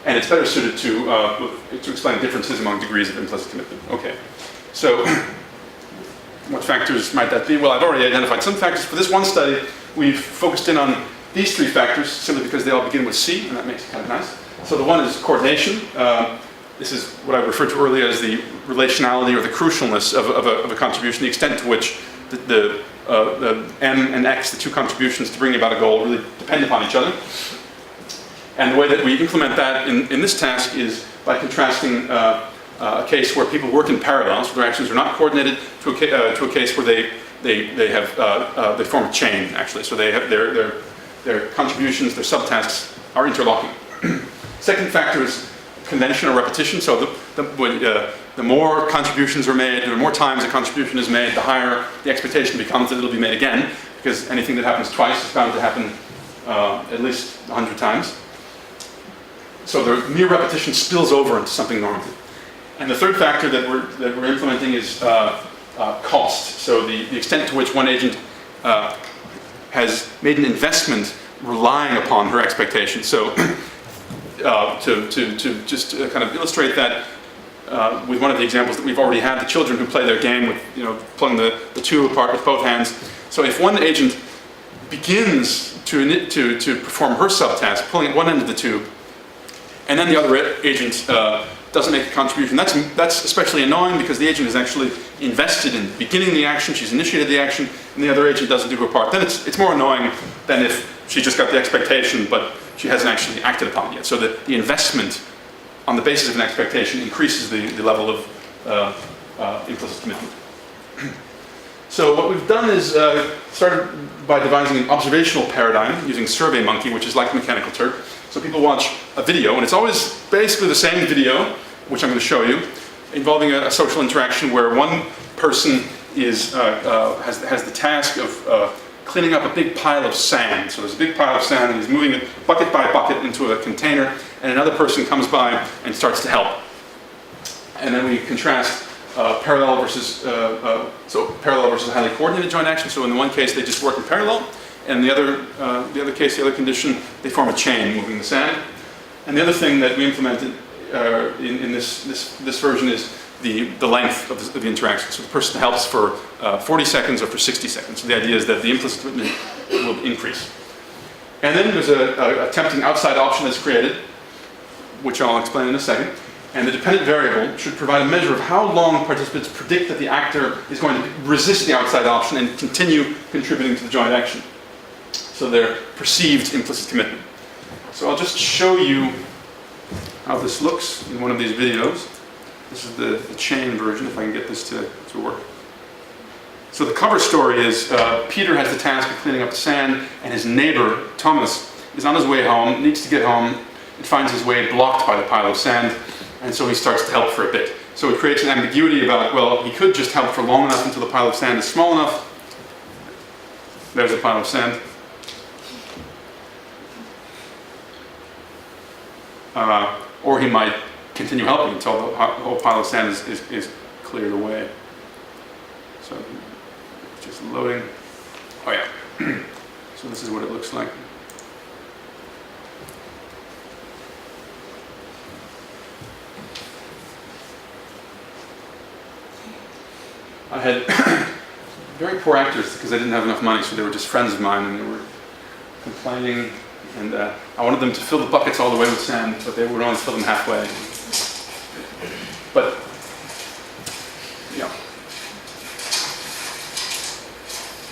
and it's better suited to explain differences among degrees of implicit commitment. Okay, so what factors might that be? Well, I've already identified some factors. For this one study, we've focused in on these three factors simply because they all begin with C, and that makes it kind of nice. So the one is coordination. This is what I referred to earlier as the relationality or the crucialness of a contribution, the extent to which the M and X, the two contributions to bring about a goal, really depend upon each other. And the way that we implement that in this task is by contrasting a case where people work in parallel, so their actions are not coordinated, to a case where they form a chain, actually. So they have their contributions, their subtasks are interlocking. Second factor is convention or repetition. So the more contributions are made, the more times a contribution is made, the higher the expectation becomes that it'll be made again, because anything that happens twice is bound to happen at least 100 times. So the mere repetition spills over into something normative. And the third factor that we're implementing is cost. So the extent to which one agent has made an investment relying upon her expectations. So to just kind of illustrate that with one of the examples that we've already had, the children who play their game with, pulling the tube apart with both hands. So if one agent begins to perform her subtask, pulling at one end of the tube, and then the other agent doesn't make a contribution, that's especially annoying because the agent is actually invested in beginning the action, she's initiated the action, and the other agent doesn't do her part. Then it's more annoying than if she just got the expectation, but she hasn't actually acted upon it yet. So the investment on the basis of an expectation increases the level of implicit commitment. So what we've done is started by devising an observational paradigm using SurveyMonkey, which is like Mechanical Turk. So people watch a video, and it's always basically the same video, which I'm going to show you, involving a social interaction where one person has the task of cleaning up a big pile of sand. So there's a big pile of sand, and he's moving it bucket by bucket into a container, and another person comes by and starts to help. And then we contrast parallel versus highly coordinated joint action. So in the one case, they just work in parallel. And the other case, the other condition, they form a chain moving the sand. And the other thing that we implemented in this version is the length of the interaction. So the person helps for 40 seconds or for 60 seconds. So the idea is that the implicit commitment will increase. And then there's a tempting outside option that's created, which I'll explain in a second. And the dependent variable should provide a measure of how long participants predict that the actor is going to resist the outside option and continue contributing to the joint action. So their perceived implicit commitment. So I'll just show you how this looks in one of these videos. This is the chain version, if I can get this to work. So the cover story is Peter has the task of cleaning up the sand, and his neighbor, Thomas, is on his way home, needs to get home, and finds his way blocked by the pile of sand, and so he starts to help for a bit. So it creates an ambiguity about, well, he could just help for long enough until the pile of sand is small enough. There's a pile of sand. Or he might continue helping until the whole pile of sand is cleared away. So, just loading. Oh yeah. So this is what it looks like. I had very poor actors because I didn't have enough money, so they were just friends of mine, and they were complaining. And I wanted them to fill the buckets all the way with sand, but they would only fill them halfway. But, yeah.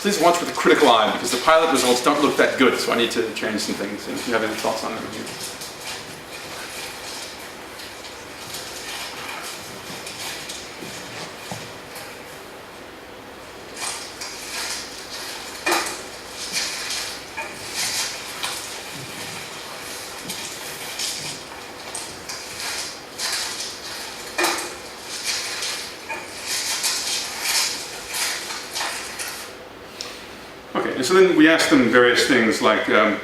Please watch with a critical eye, because the pilot results don't look that good, so I need to change some things. And if you have any thoughts on them, And so then we asked them various things like, the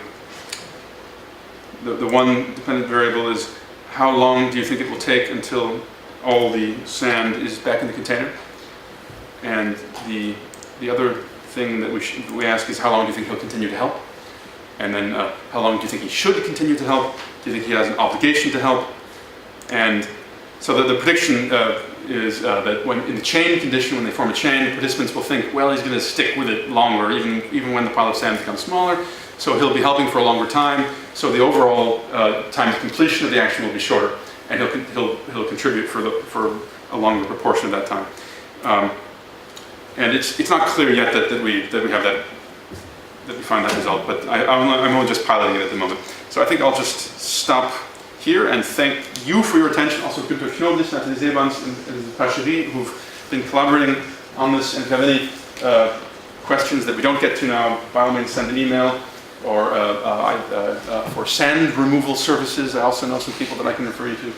one dependent variable is, how long do you think it will take until all the sand is back in the container? And the other thing that we ask is, how long do you think he'll continue to help? And then how long do you think he should continue to help? Do you think he has an obligation to help? And so the prediction is that when in the chain condition, when they form a chain, participants will think, well, he's going to stick with it longer, even when the pile of sand becomes smaller. So he'll be helping for a longer time. So the overall time of completion of the action will be shorter, and he'll contribute for a longer proportion of that time. And it's not clear yet that we have that we find that result, but I'm only just piloting it at the moment. So I think I'll just stop here and thank you for your attention. Also Günter Knoblis, Nathalie Zeebans, and Pacherie, who've been collaborating on this. And if you have any questions that we don't get to now, by all means send an email. Or for sand removal services, I also know some people that I can refer you to.